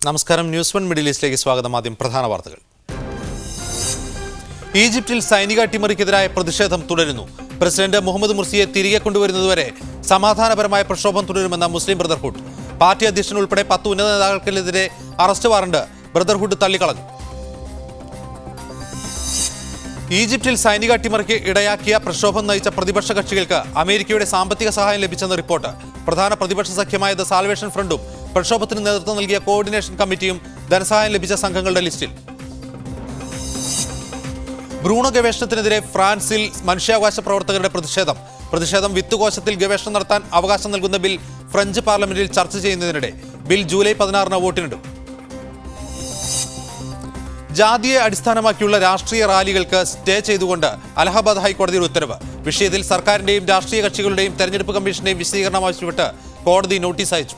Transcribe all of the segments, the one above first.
നമസ്കാരം. News one middle ഈസ്റ്റിലേക്ക് സ്വാഗതം. ആദ്യം പ്രധാന വാർത്തകൾ. ഈജിപ്തിൽ സൈനിക അട്ടിമറിക്കെതിരായ പ്രതിഷേധം തുടരുന്നു. പ്രസിഡന്റ് മുഹമ്മദ് മുർസിയെ തിരികെ കൊണ്ടുവരുന്നതുവരെ സമാധാനപരമായ പ്രക്ഷോഭം തുടരുമെന്ന മുസ്ലിം ബ്രദർഹുഡ്. പാർട്ടി അധ്യക്ഷൻ ഉൾപ്പെടെ 10 ഉന്നത നേതാക്കൾക്കെതിരെ അറസ്റ്റ് വാറണ്ട് ബ്രദർഹുഡ് തള്ളിക്കളഞ്ഞു. ഈജിപ്തിൽ സൈനിക അട്ടിമറിക്ക് ഇടയാക്കിയ പ്രക്ഷോഭം നയിച്ച പ്രതിപക്ഷ കക്ഷികൾക്ക് അമേരിക്കയുടെ സാമ്പത്തിക സഹായം ലഭിച്ചെന്ന് റിപ്പോർട്ട്. പ്രധാന പ്രതിപക്ഷ സഖ്യമായ ദ സാൽവേഷൻ ഫ്രണ്ടും പ്രക്ഷോഭത്തിന് നേതൃത്വം നൽകിയ കോർഡിനേഷൻ കമ്മിറ്റിയും ധനസഹായം ലഭിച്ച സംഘങ്ങളുടെ ലിസ്റ്റിൽ. ഭ്രൂണ ഗവേഷണത്തിനെതിരെ ഫ്രാൻസിൽ മനുഷ്യാവകാശ പ്രവർത്തകരുടെ പ്രതിഷേധം വിത്തുകോശത്തിൽ ഗവേഷണം നടത്താൻ അവകാശം നൽകുന്ന ബിൽ ഫ്രഞ്ച് പാർലമെന്റിൽ ചർച്ച ചെയ്യുന്നതിനിടെ ബിൽ ജൂലൈ 16 വോട്ടിനിടും. ജാതിയെ അടിസ്ഥാനമാക്കിയുള്ള രാഷ്ട്രീയ റാലികൾക്ക് സ്റ്റേ ചെയ്തുകൊണ്ട് അലഹബാദ് ഹൈക്കോടതിയുടെ ഉത്തരവ്. വിഷയത്തിൽ സർക്കാരിന്റെയും രാഷ്ട്രീയ കക്ഷികളുടെയും തെരഞ്ഞെടുപ്പ് കമ്മീഷന്റെയും വിശദീകരണം ആവശ്യപ്പെട്ട് കോടതി നോട്ടീസ് അയച്ചു.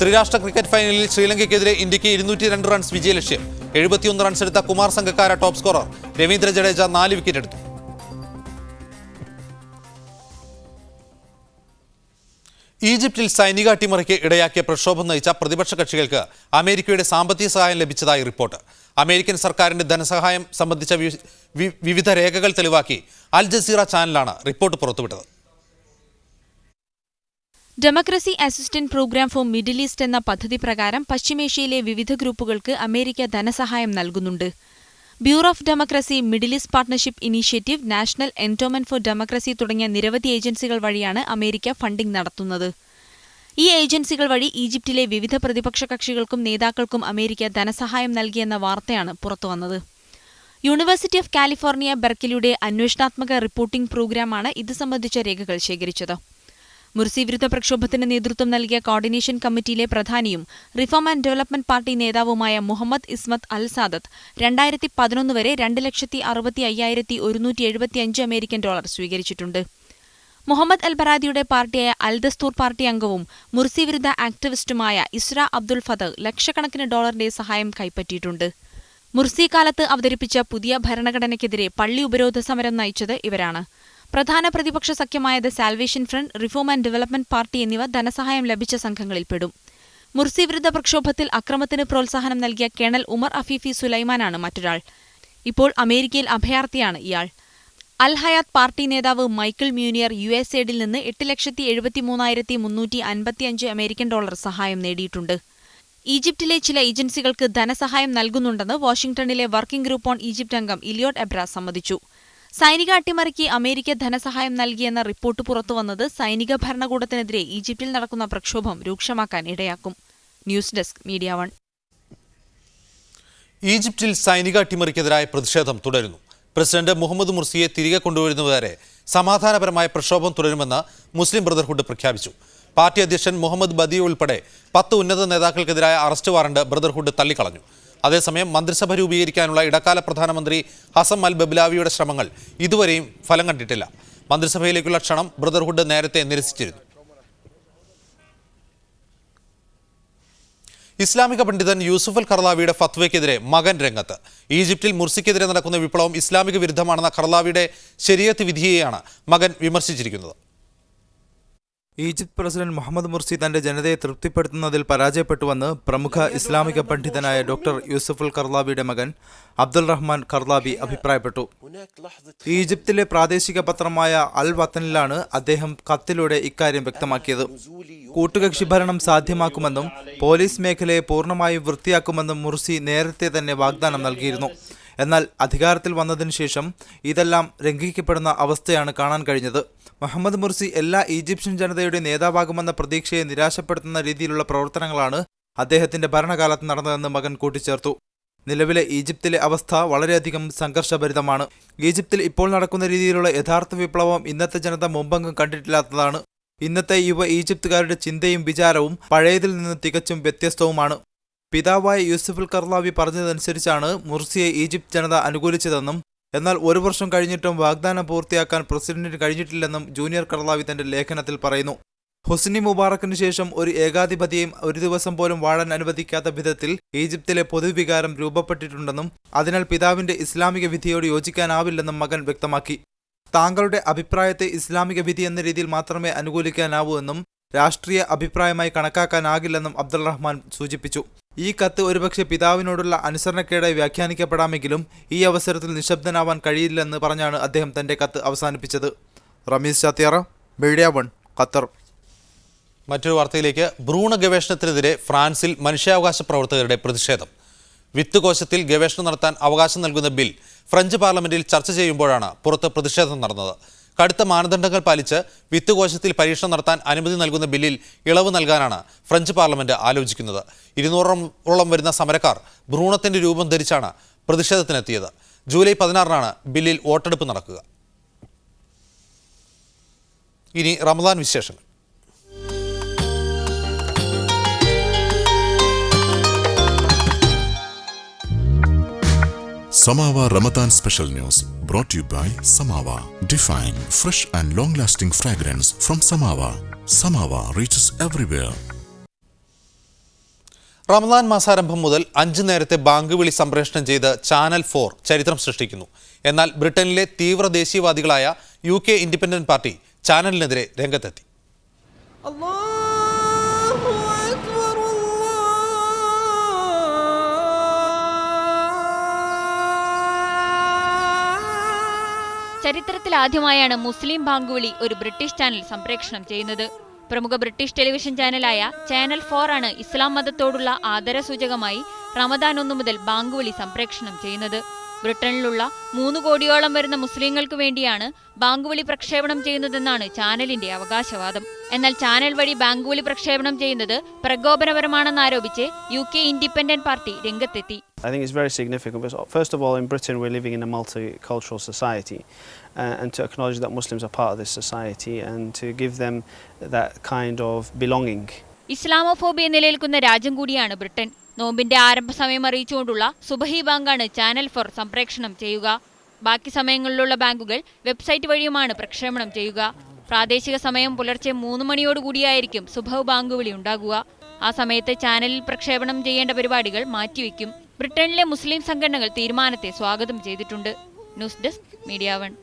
ത്രിരാഷ്ട്ര ക്രിക്കറ്റ് ഫൈനലിൽ ശ്രീലങ്കയ്ക്കെതിരെ ഇന്ത്യക്ക് 202 റൺസ് വിജയലക്ഷ്യം. 71 റൺസ് എടുത്ത Kumar Sangakkara top scorer. Ravindra Jadeja 4 wicket എടുത്തു. ഈജിപ്തിൽ സൈനിക അട്ടിമറിക്ക് ഇടയാക്കിയ പ്രക്ഷോഭം നയിച്ച പ്രതിപക്ഷ കക്ഷികൾക്ക് അമേരിക്കയുടെ സാമ്പത്തിക സഹായം ലഭിച്ചതായി റിപ്പോർട്ട്. അമേരിക്കൻ സർക്കാരിന്റെ ധനസഹായം സംബന്ധിച്ച വിവിധ രേഖകൾ തെളിവാക്കി അൽ ജസീറ ചാനലാണ് റിപ്പോർട്ട് പുറത്തുവിട്ടത്. Democracy assistant program for Middle East എന്ന പദ്ധതി പ്രകാരം പശ്ചിമേഷ്യയിലെ വിവിധ ഗ്രൂപ്പുകൾക്ക് അമേരിക്ക ധനസഹായം നൽകുന്നുണ്ട്. Bureau of democracy, Middle East partnership initiative, national endowment for democracy തുടങ്ങിയ നിരവധി ഏജൻസികൾ വഴിയാണ് അമേരിക്ക ഫണ്ടിംഗ് നടത്തുന്നത്. ഈ ഏജൻസികൾ വഴി ഈജിപ്തിലെ വിവിധ പ്രതിപക്ഷ കക്ഷികൾക്കും നേതാക്കൾക്കും അമേരിക്ക ധനസഹായം നൽകിയെന്ന വാർത്തയാണ് പുറത്തുവന്നത്. യൂണിവേഴ്സിറ്റി ഓഫ് കാലിഫോർണിയ ബെർക്കിലിയുടെ അന്വേഷണാത്മക റിപ്പോർട്ടിംഗ് പ്രോഗ്രാമാണ് ഇത് സംബന്ധിച്ച രേഖകൾ ശേഖരിച്ചത്. മുർസി വിരുദ്ധ പ്രക്ഷോഭത്തിന് നേതൃത്വം നൽകിയ കോർഡിനേഷൻ കമ്മിറ്റിയിലെ പ്രധാനിയും റിഫോം ആൻഡ് ഡെവലപ്മെന്റ് പാർട്ടി നേതാവുമായ മുഹമ്മദ് ഇസ്മത്ത് അൽ സാദത്ത് 2011 വരെ $2,65,175 അമേരിക്കൻ ഡോളർ സ്വീകരിച്ചിട്ടുണ്ട്. മുഹമ്മദ് അൽ ബറാദിയുടെ പാർട്ടിയായ അൽ ദസ്തൂർ പാർട്ടി അംഗവും മുർസി വിരുദ്ധ ആക്ടിവിസ്റ്റുമായ ഇസ്ര അബ്ദുൽ ഫതഹ് ലക്ഷക്കണക്കിന് ഡോളറിന്റെ സഹായം കൈപ്പറ്റിയിട്ടുണ്ട്. മുർസി കാലത്ത് അവതരിപ്പിച്ച പുതിയ ഭരണഘടനയ്ക്കെതിരെ പള്ളി ഉപരോധ സമരം നയിച്ചത് ഇവരാണ്. പ്രധാന പ്രതിപക്ഷ സഖ്യമായ the Salvation Front, reform and development party എന്നിവ ധനസഹായം ലഭിച്ച സംഘങ്ങളിൽപ്പെടും. മുർസി വിരുദ്ധ പ്രക്ഷോഭത്തിൽ അക്രമത്തിന് പ്രോത്സാഹനം നൽകിയ കേണൽ ഉമർ അഫീഫി സുലൈമാനാണ് മറ്റൊരാൾ. ഇപ്പോൾ അമേരിക്കയിൽ അഭയാർത്ഥിയാണ് ഇയാൾ. അൽ ഹയാത്ത് പാർട്ടി നേതാവ് മൈക്കിൾ മ്യൂനിയർ USAIDൽ നിന്ന് 8,73,355 അമേരിക്കൻ ഡോളർ സഹായം നേടിയിട്ടുണ്ട്. ഈജിപ്തിലെ ചില ഏജൻസികൾക്ക് ധനസഹായം നൽകുന്നുണ്ടെന്ന് വാഷിംഗ്ടണിലെ വർക്കിംഗ് ഗ്രൂപ്പ് ഓൺ ഈജിപ്ത് അംഗം ഇലിയോട്ട് എബ്രാസ് സമ്മതിച്ചു. സൈനിക അട്ടിമറിക്ക് അമേരിക്ക ധനസഹായം നൽകിയെന്ന റിപ്പോർട്ട് പുറത്തുവന്നത് സൈനിക ഭരണകൂടത്തിനെതിരെ ഈജിപ്തിൽ നടക്കുന്ന പ്രക്ഷോഭം രൂക്ഷമാക്കാൻ ഇടയാക്കും. News desk media one. ഈജിപ്തിൽ സൈനിക അട്ടിമറിക്കെതിരായ പ്രതിഷേധം തുടരുന്നു. പ്രസിഡന്റ് മുഹമ്മദ് മുർസിയെ തിരികെ കൊണ്ടുവരുന്നതുവരെ സമാധാനപരമായ പ്രക്ഷോഭം തുടരുമെന്ന് മുസ്ലിം ബ്രദർഹുഡ് പ്രഖ്യാപിച്ചു. പാർട്ടി അധ്യക്ഷൻ മുഹമ്മദ് ബദി ഉൾപ്പെടെ 10 ഉന്നത നേതാക്കൾക്കെതിരായ അറസ്റ്റ് വാറണ്ട് ബ്രദർഹുഡ് തള്ളിക്കളഞ്ഞു. അതേസമയം മന്ത്രിസഭ രൂപീകരിക്കാനുള്ള ഇടക്കാല പ്രധാനമന്ത്രി ഹസം അൽ ബബ്ലാവിയുടെ ശ്രമങ്ങൾ ഇതുവരെയും ഫലം കണ്ടിട്ടില്ല. മന്ത്രിസഭയിലേക്കുള്ള ക്ഷണം ബ്രദർഹുഡ് നേരത്തെ നിരസിച്ചിരുന്നു. ഇസ്ലാമിക പണ്ഡിതൻ യൂസുഫ് അൽ ഖർലാവിയുടെ ഫത്വയ്ക്കെതിരെ മകൻ രംഗത്ത്. ഈജിപ്തിൽ മുർസിക്കെതിരെ നടക്കുന്ന വിപ്ലവം ഇസ്ലാമിക വിരുദ്ധമാണെന്ന ഖർലാവിയുടെ ശരീഅത്ത് വിധിയെയാണ് മകൻ വിമർശിച്ചിരിക്കുന്നത്. ഈജിപ്ത് പ്രസിഡന്റ് മുഹമ്മദ് മുർസി തന്റെ ജനതയെ തൃപ്തിപ്പെടുത്തുന്നതിൽ പരാജയപ്പെട്ടുവെന്ന് പ്രമുഖ ഇസ്ലാമിക പണ്ഡിതനായ ഡോക്ടർ യൂസുഫ് അൽ ഖർലാവിയുടെ മകൻ അബ്ദുൽ റഹ്മാൻ ഖർലാവി അഭിപ്രായപ്പെട്ടു. ഈജിപ്തിലെ പ്രാദേശിക പത്രമായ അൽ വത്തനിലാണ് അദ്ദേഹം കത്തിലൂടെ ഇക്കാര്യം വ്യക്തമാക്കിയത്. കൂട്ടുകക്ഷി ഭരണം സാധ്യമാക്കുമെന്നും പോലീസ് മേഖലയെ പൂർണ്ണമായും വൃത്തിയാക്കുമെന്നും മുർസി നേരത്തെ തന്നെ വാഗ്ദാനം നൽകിയിരുന്നു. എന്നാൽ അധികാരത്തിൽ വന്നതിനു ശേഷം ഇതെല്ലാം ലംഘിക്കപ്പെടുന്ന അവസ്ഥയാണ് കാണാൻ കഴിഞ്ഞത്. മുഹമ്മദ് മുർസി എല്ലാ ഈജിപ്ഷ്യൻ ജനതയുടെ നേതാവാകുമെന്ന പ്രതീക്ഷയെ നിരാശപ്പെടുത്തുന്ന രീതിയിലുള്ള പ്രവർത്തനങ്ങളാണ് അദ്ദേഹത്തിന്റെ ഭരണകാലത്ത് നടന്നതെന്ന് മകൻ കൂട്ടിച്ചേർത്തു. നിലവിലെ ഈജിപ്തിലെ അവസ്ഥ വളരെയധികം സംഘർഷഭരിതമാണ്. ഈജിപ്തിൽ ഇപ്പോൾ നടക്കുന്ന രീതിയിലുള്ള യഥാർത്ഥ വിപ്ലവം ഇന്നത്തെ ജനത മുമ്പെങ്ങും കണ്ടിട്ടില്ലാത്തതാണ്. ഇന്നത്തെ യുവ ഈജിപ്തുകാരുടെ ചിന്തയും വിചാരവും പഴയതിൽ നിന്ന് തികച്ചും വ്യത്യസ്തവുമാണ്. പിതാവായ യൂസുഫ് അൽ ഖർലാവി പറഞ്ഞതനുസരിച്ചാണ് മുർസിയെ ഈജിപ്ത് ജനത അനുകൂലിച്ചതെന്നും എന്നാൽ 1 വർഷം കഴിഞ്ഞിട്ടും വാഗ്ദാനം പൂർത്തിയാക്കാൻ പ്രസിഡന്റിന് കഴിഞ്ഞിട്ടില്ലെന്നും ജൂനിയർ ഖർലാവി തന്റെ ലേഖനത്തിൽ പറയുന്നു. ഹുസ്നി മുബാറക്കിന് ശേഷം ഒരു ഏകാധിപതിയെയും ഒരു ദിവസം പോലും വാഴാൻ അനുവദിക്കാത്ത വിധത്തിൽ ഈജിപ്തിലെ പൊതുവികാരം രൂപപ്പെട്ടിട്ടുണ്ടെന്നും അതിനാൽ പിതാവിന്റെ ഇസ്ലാമിക വിധിയോട് യോജിക്കാനാവില്ലെന്നും മകൻ വ്യക്തമാക്കി. താങ്കളുടെ അഭിപ്രായത്തെ ഇസ്ലാമിക വിധി എന്ന രീതിയിൽ മാത്രമേ അനുകൂലിക്കാനാവൂ എന്നും രാഷ്ട്രീയ അഭിപ്രായമായി കണക്കാക്കാനാകില്ലെന്നും അബ്ദുൾ റഹ്മാൻ സൂചിപ്പിച്ചു. ഈ കത്ത് ഒരുപക്ഷെ പിതാവിനോടുള്ള അനുസരണക്കേടായി വ്യാഖ്യാനിക്കപ്പെടാമെങ്കിലും ഈ അവസരത്തിൽ നിശബ്ദനാവാൻ കഴിയില്ലെന്ന് പറഞ്ഞാണ് അദ്ദേഹം തന്റെ കത്ത് അവസാനിപ്പിച്ചത്. Rameez Chathiyara, media 1, Qatar. മറ്റൊരു വാർത്തയിലേക്ക്. ഭ്രൂണ ഗവേഷണത്തിനെതിരെ ഫ്രാൻസിൽ മനുഷ്യാവകാശ പ്രവർത്തകരുടെ പ്രതിഷേധം. വിത്ത് കോശത്തിൽ ഗവേഷണം നടത്താൻ അവകാശം നൽകുന്ന ബിൽ ഫ്രഞ്ച് പാർലമെന്റിൽ ചർച്ച ചെയ്യുമ്പോഴാണ് പുറത്ത് പ്രതിഷേധം നടന്നത്. കടുത്ത മാനദണ്ഡങ്ങൾ പാലിച്ച് വിത്ത് കോശത്തിൽ പരീക്ഷണം നടത്താൻ അനുമതി നൽകുന്ന ബില്ലിൽ ഇളവ് നൽകാനാണ് ഫ്രഞ്ച് പാർലമെന്റ് ആലോചിക്കുന്നത്. 200ഓളം വരുന്ന സമരക്കാർ ഭ്രൂണത്തിന്റെ രൂപം ധരിച്ചാണ് പ്രതിഷേധത്തിനെത്തിയത്. ജൂലൈ 16-നാണ് ബില്ലിൽ വോട്ടെടുപ്പ് നടക്കുക. ഇനി റമദാൻ വിശേഷങ്ങൾ. Samawa Ramadan Special News brought to you by Samawa. Define fresh and long-lasting fragrance from Samawa. Samawa reaches everywhere. Ramadan മാസാരംഭം മുതൽ 5 നേരത്തെ ബാങ്ക് വിളി സംപ്രേഷണം ചെയ്ത് ചാനൽ 4 ചരിത്രം സൃഷ്ടിക്കുന്നു. എന്നാൽ ബ്രിട്ടനിലെ തീവ്ര ദേശീയവാദികളായ UK ഇൻഡിപെൻഡന്റ് പാർട്ടി ചാനലിനെതിരെ രംഗത്തെത്തി. ചരിത്രത്തിൽ ആദ്യമായാണ് മുസ്ലിം ബാങ്കുവിളി ഒരു ബ്രിട്ടീഷ് ചാനൽ സംപ്രേഷണം ചെയ്യുന്നത്. പ്രമുഖ ബ്രിട്ടീഷ് ടെലിവിഷൻ ചാനലായ ചാനൽ 4 ആണ് ഇസ്ലാം മതത്തോടുള്ള ആദരസൂചകമായി റമദാൻ 1 മുതൽ ബാങ്കുവിളി സംപ്രേഷണം ചെയ്യുന്നത്. ബ്രിട്ടനിലുള്ള 3 കോടിയോളം വരുന്ന മുസ്ലിങ്ങൾക്ക് വേണ്ടിയാണ് ബാങ്കുവിളി പ്രക്ഷേപണം ചെയ്യുന്നതെന്നാണ് ചാനലിന്റെ അവകാശവാദം. എന്നാൽ ചാനൽ വഴി ബാങ്കുവിളി പ്രക്ഷേപണം ചെയ്യുന്നത് പ്രകോപനപരമാണെന്നാരോപിച്ച് UK ഇൻഡിപെൻഡന്റ് പാർട്ടി രംഗത്തെത്തി. I think it's very significant because first of all in Britain we're living in a multicultural society and to acknowledge that Muslims are part of this society and to give them that kind of belonging. Islamophobia നിലനിൽക്കുന്ന രാജ്യം കൂടിയാണ് Britain. നോമ്പിന്റെ ആരംഭ സമയം അറിയിച്ചുകൊണ്ടുള്ള സുബഹി ബാങ്കാണ് channel 4 സംപ്രേഷണം ചെയ്യുക. ബാക്കി സമയങ്ങളിലുള്ള ബാങ്കുകൾ വെബ്സൈറ്റ് വഴിയുമാണ് പ്രക്ഷേപണം ചെയ്യുക. പ്രാദേശിക സമയം പുലർച്ചെ 3 മണിയോടുകൂടിയായിരിക്കും സുബഹ് ബാങ്കുവിളി ഉണ്ടാകുക. ആ സമയത്ത് ചാനലിൽ പ്രക്ഷേപണം ചെയ്യേണ്ട പരിപാടികൾ മാറ്റിവെക്കും. ബ്രിട്ടനിലെ മുസ്ലിം സംഘടനകൾ തീരുമാനത്തെ സ്വാഗതം ചെയ്തിട്ടുണ്ട്. News desk media 1.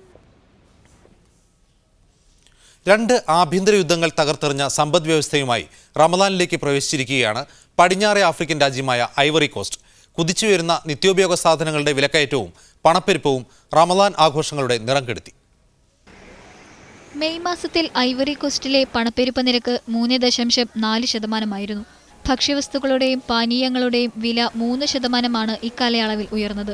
2 ആഭ്യന്തര യുദ്ധങ്ങൾ തകർത്തെറിഞ്ഞ സമ്പദ് വ്യവസ്ഥയുമായി റമദാനിലേക്ക് പ്രവേശിച്ചിരിക്കുകയാണ് പടിഞ്ഞാറേ ആഫ്രിക്കൻ രാജ്യമായ ഐവറി കോസ്റ്റ്. കുതിച്ചുയരുന്ന നിത്യോപയോഗ സാധനങ്ങളുടെ വിലക്കയറ്റവും പണപ്പെരുപ്പവും റമദാൻ ആഘോഷങ്ങളുടെ നിറം കെടുത്തി. മെയ് മാസത്തിൽ ഐവറി കോസ്റ്റിലെ പണപ്പെരുപ്പ നിരക്ക് 3.4%. ഭക്ഷ്യവസ്തുക്കളുടെയും പാനീയങ്ങളുടെയും വില 3% ഇക്കാലയളവിൽ ഉയർന്നത്.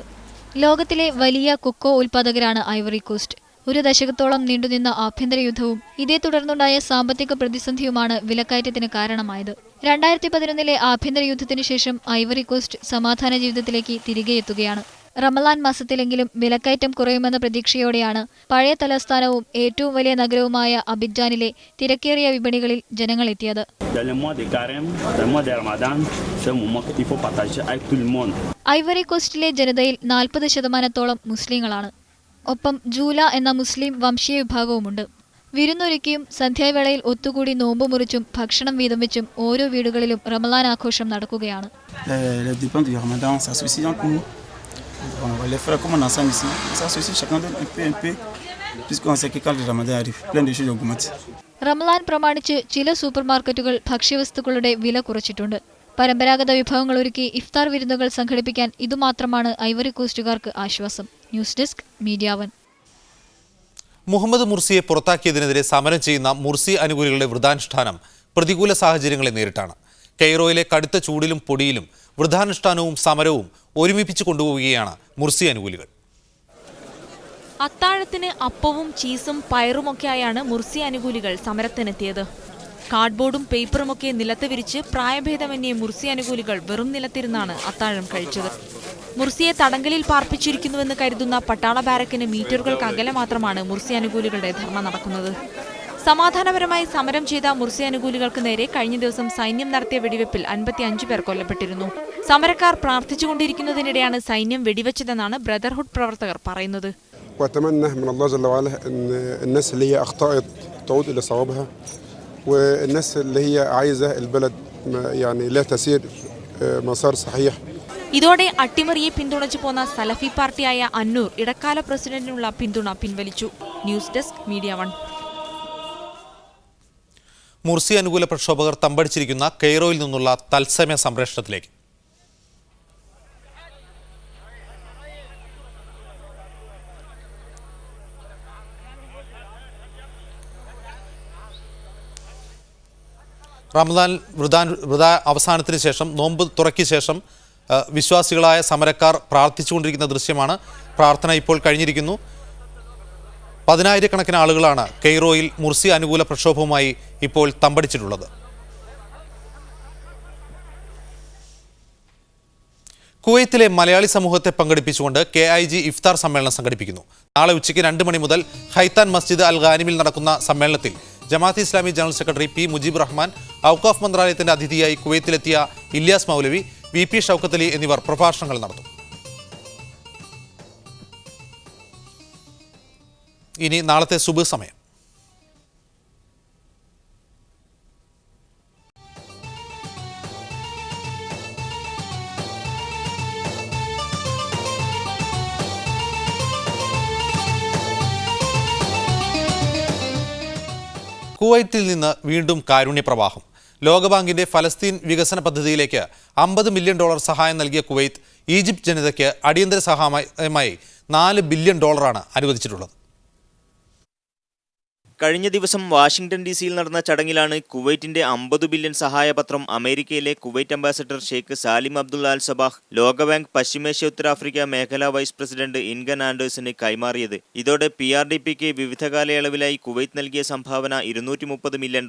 ലോകത്തിലെ വലിയ കൊക്കോ ഉൽപ്പാദകരാണ് ഐവറി കോസ്റ്റ്. ഒരു ദശകത്തോളം നീണ്ടുനിന്ന ആഭ്യന്തര യുദ്ധവും ഇതേ തുടർന്നുണ്ടായ സാമ്പത്തിക പ്രതിസന്ധിയുമാണ് വിലക്കയറ്റത്തിന് കാരണമായത്. 2011 ആഭ്യന്തര യുദ്ധത്തിനു ശേഷം ഐവറി കോസ്റ്റ് സമാധാന ജീവിതത്തിലേക്ക് തിരികെ എത്തുകയാണ്. റമദാൻ മാസത്തിലെങ്കിലും വിലക്കയറ്റം കുറയുമെന്ന പ്രതീക്ഷയോടെയാണ് പഴയ തലസ്ഥാനവും ഏറ്റവും വലിയ നഗരവുമായ അബിഡ്ജാനിലെ തിരക്കേറിയ വിപണികളിൽ ജനങ്ങൾ എത്തിയത്. ഐവറി കോസ്റ്റിലെ ജനതയിൽ 40% മുസ്ലിങ്ങളാണ്. ഒപ്പം ജൂല എന്ന മുസ്ലിം വംശീയ വിഭാഗവുമുണ്ട്. വിരുന്നൊരുക്കിയും സന്ധ്യാവേളയിൽ ഒത്തുകൂടി നോമ്പ് മുറിച്ചും ഭക്ഷണം വീതം വെച്ചും ഓരോ വീടുകളിലും റമദാൻ ആഘോഷം നടക്കുകയാണ്. Les frères, comme on est ensemble ici, on s'associe chacun donne un peu, puisqu'on sait que quand le Ramadan arrive, plein de choses augmentent. Ramadan പ്രമാണിച്ച് ചില സൂപ്പർ മാർക്കറ്റുകൾ ഭക്ഷ്യവസ്തുക്കളുടെ വില കുറച്ചിട്ടുണ്ട്. പരമ്പരാഗത വിഭവങ്ങൾ ഒരുക്കി ഇഫ്താർ വിരുന്നുകൾ സംഘടിപ്പിക്കാൻ ഇതുമാത്രമാണ് ഐവറി കോസ്റ്റുകാർക്ക് ആശ്വാസം. News desk media 1. മുഹമ്മദ് മുർസിയെ പുറത്താക്കിയതിനെതിരെ സമരം ചെയ്യുന്ന മുർസി അനുകൂലികളുടെ വ്രതാനുഷ്ഠാനം പ്രതികൂല സാഹചര്യങ്ങളെ നേരിട്ടാണ്. കെയ്റോയിലെ കടുത്ത ചൂടിലും പൊടിയിലും വ്രതാനുഷ്ഠാനവും സമരവും ഒരുമിപ്പിച്ചു കൊണ്ടുപോവുകയാണ് മുർസി അനുകൂലികൾ. അത്താഴത്തിന് അപ്പവും ചീസും പയറുമൊക്കെയായാണ് മുർസി അനുകൂലികൾ സമരത്തിനെത്തിയത്. കാർഡ്ബോർഡും പേപ്പറുമൊക്കെ നിലത്ത് വിരിച്ച് പ്രായഭേദമന്യേ മുർസി അനുകൂലികൾ വെറും നിലത്തിരുന്നാണ് അത്താഴം കഴിച്ചത്. മുർസിയെ തടങ്കലിൽ പാർപ്പിച്ചിരിക്കുന്നുവെന്ന് കരുതുന്ന പട്ടാള ബാരക്കിന് മീറ്ററുകൾക്ക് അകലെ മാത്രമാണ് മുർസി അനുകൂലികളുടെ ധർണ നടക്കുന്നത്. സമാധാനപരമായി സമരം ചെയ്ത മുർസി അനുകൂലികൾക്ക് നേരെ കഴിഞ്ഞ ദിവസം സൈന്യം നടത്തിയ വെടിവെപ്പിൽ 55 പേർ കൊല്ലപ്പെട്ടിരുന്നു. സമരക്കാർ പ്രാർത്ഥിച്ചുകൊണ്ടിരിക്കുന്നതിനിടെയാണ് സൈന്യം വെടിവെച്ചതെന്നാണ് ബ്രദർഹുഡ് പ്രവർത്തകർ പറയുന്നത്. وأتمنى من الله جل وعلا أن الناس اللي هي أخطأت تعود إلى صوابها والناس اللي هي عايزة البلد يعني لا تسير مسار صحيح. ഇതോടെ അട്ടിമറിയെ പിന്തുണച്ചു പോന്ന സലഫി പാർട്ടിയായ അന്നൂർ ഇടക്കാല പ്രസിഡന്റിനുള്ള പിന്തുണ പിൻവലിച്ചു. News desk media 1. മുർസി അനുകൂല പ്രക്ഷോഭകർ തമ്പടിച്ചിരിക്കുന്ന കെയ്റോയിൽ നിന്നുള്ള തത്സമയ സംപ്രേഷണത്തിലേക്ക്. റമദാൻ വ്രത അവസാനത്തിന് ശേഷം, നോമ്പ് തുറയ്ക്ക് ശേഷം വിശ്വാസികളായ സമരക്കാർ പ്രാർത്ഥിച്ചുകൊണ്ടിരിക്കുന്ന ദൃശ്യമാണ്. പ്രാർത്ഥന ഇപ്പോൾ കഴിഞ്ഞിരിക്കുന്നു. 10,000-കണക്കിന് ആളുകളാണ് കെയ്റോയിൽ മുർസി അനുകൂല പ്രക്ഷോഭവുമായി ഇപ്പോൾ തമ്പടിച്ചിട്ടുള്ളത്. കുവൈത്തിലെ മലയാളി സമൂഹത്തെ പങ്കെടുപ്പിച്ചുകൊണ്ട് KIG ഇഫ്താർ സമ്മേളനം സംഘടിപ്പിക്കുന്നു. നാളെ ഉച്ചയ്ക്ക് 2 മണി മുതൽ ഹൈത്താൻ മസ്ജിദ് അൽ ഖാനിമിൽ നടക്കുന്ന സമ്മേളനത്തിൽ Jamaat Islami general secretary P. Mujeeb Rahman, ഔഖാഫ് മന്ത്രാലയത്തിന്റെ അതിഥിയായി കുവൈത്തിലെത്തിയ ഇല്യാസ് മൗലവി, VP ഷൗക്കത്ത് അലി എന്നിവർ പ്രഭാഷണങ്ങൾ നടത്തും. ഇനി നാളത്തെ സുബ്ഹ് സമയം. കുവൈറ്റിൽ നിന്ന് വീണ്ടും കാരുണ്യപ്രവാഹം. ലോകബാങ്കിന്റെ ഫലസ്തീൻ വികസന പദ്ധതിയിലേക്ക് $50 മില്യൺ സഹായം നൽകിയ കുവൈത്ത് ഈജിപ്ത് ജനതയ്ക്ക് അടിയന്തര സഹായമായി $4 ബില്യൺ അനുവദിച്ചിട്ടുള്ളത്. കഴിഞ്ഞ ദിവസം വാഷിംഗ്ടൺ DC-യിൽ നടന്ന ചടങ്ങിലാണ് കുവൈറ്റിന്റെ 50 ബില്യൺ സഹായപത്രം അമേരിക്കയിലെ കുവൈറ്റ് അംബാസഡർ ഷെയ്ഖ് സാലിം അബ്ദുൽ അൽ സബാഹ് ലോകബാങ്ക് പശ്ചിമേഷ്യ ഉത്തരാഫ്രിക്ക മേഖലാ വൈസ് പ്രസിഡന്റ് ഇൻഗൻ ആൻഡേഴ്സിന് കൈമാറിയത്. ഇതോടെ PRDPക്ക് വിവിധ കാലയളവിലായി കുവൈത്ത് നൽകിയ സംഭാവന $230 മില്യൺ.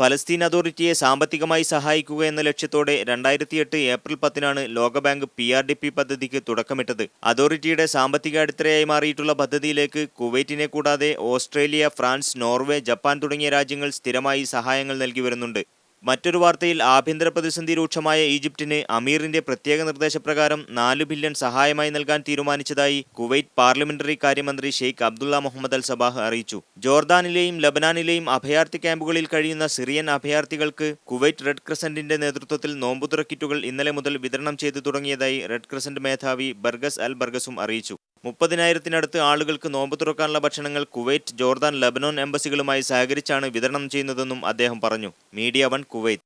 ഫലസ്തീൻ അതോറിറ്റിയെ സാമ്പത്തികമായി സഹായിക്കുക എന്ന ലക്ഷ്യത്തോടെ 2008 ഏപ്രിൽ 10-നാണ് ലോകബാങ്ക് PRDP പദ്ധതിക്ക് തുടക്കമിട്ടത്. അതോറിറ്റിയുടെ സാമ്പത്തിക അടിത്തറയായി മാറിയിട്ടുള്ള പദ്ധതിയിലേക്ക് കുവൈറ്റിനെ കൂടാതെ ഓസ്ട്രേലിയ, ഫ്രാൻസ്, നോർവേ, ജപ്പാൻ തുടങ്ങിയ രാജ്യങ്ങൾ സ്ഥിരമായി സഹായങ്ങൾ നൽകി വരുന്നുണ്ട്. മറ്റൊരു വാർത്തയിൽ ആഭ്യന്തര പ്രതിസന്ധി രൂക്ഷമായ ഈജിപ്തിന് അമീറിന്റെ പ്രത്യേക നിർദ്ദേശപ്രകാരം $4 ബില്യൺ സഹായമായി നൽകാൻ തീരുമാനിച്ചതായി കുവൈറ്റ് പാർലമെന്ററി കാര്യമന്ത്രി ഷെയ്ഖ് അബ്ദുള്ള മുഹമ്മദ് അൽ സബാഹ് അറിയിച്ചു. ജോർദാനിലെയും ലബനാനിലെയും അഭയാർത്ഥി ക്യാമ്പുകളിൽ കഴിയുന്ന സിറിയൻ അഭയാർത്ഥികൾക്ക് കുവൈറ്റ് റെഡ് ക്രസന്റിന്റെ നേതൃത്വത്തിൽ നോമ്പുതുറ കിറ്റുകൾ ഇന്നലെ മുതൽ വിതരണം ചെയ്തു തുടങ്ങിയതായി റെഡ് ക്രസന്റ് മേധാവി ബർഗസ് അൽ ബർഗസും അറിയിച്ചു. 30,000-നടുത്ത് ആളുകൾക്ക് നോമ്പ് തുറക്കാനുള്ള ഭക്ഷണങ്ങൾ കുവൈറ്റ്, ജോർദാൻ, ലബനോൻ എംബസികളുമായി സഹകരിച്ചാണ് വിതരണം ചെയ്യുന്നതെന്നും അദ്ദേഹം പറഞ്ഞു. Media 1 Kuwait.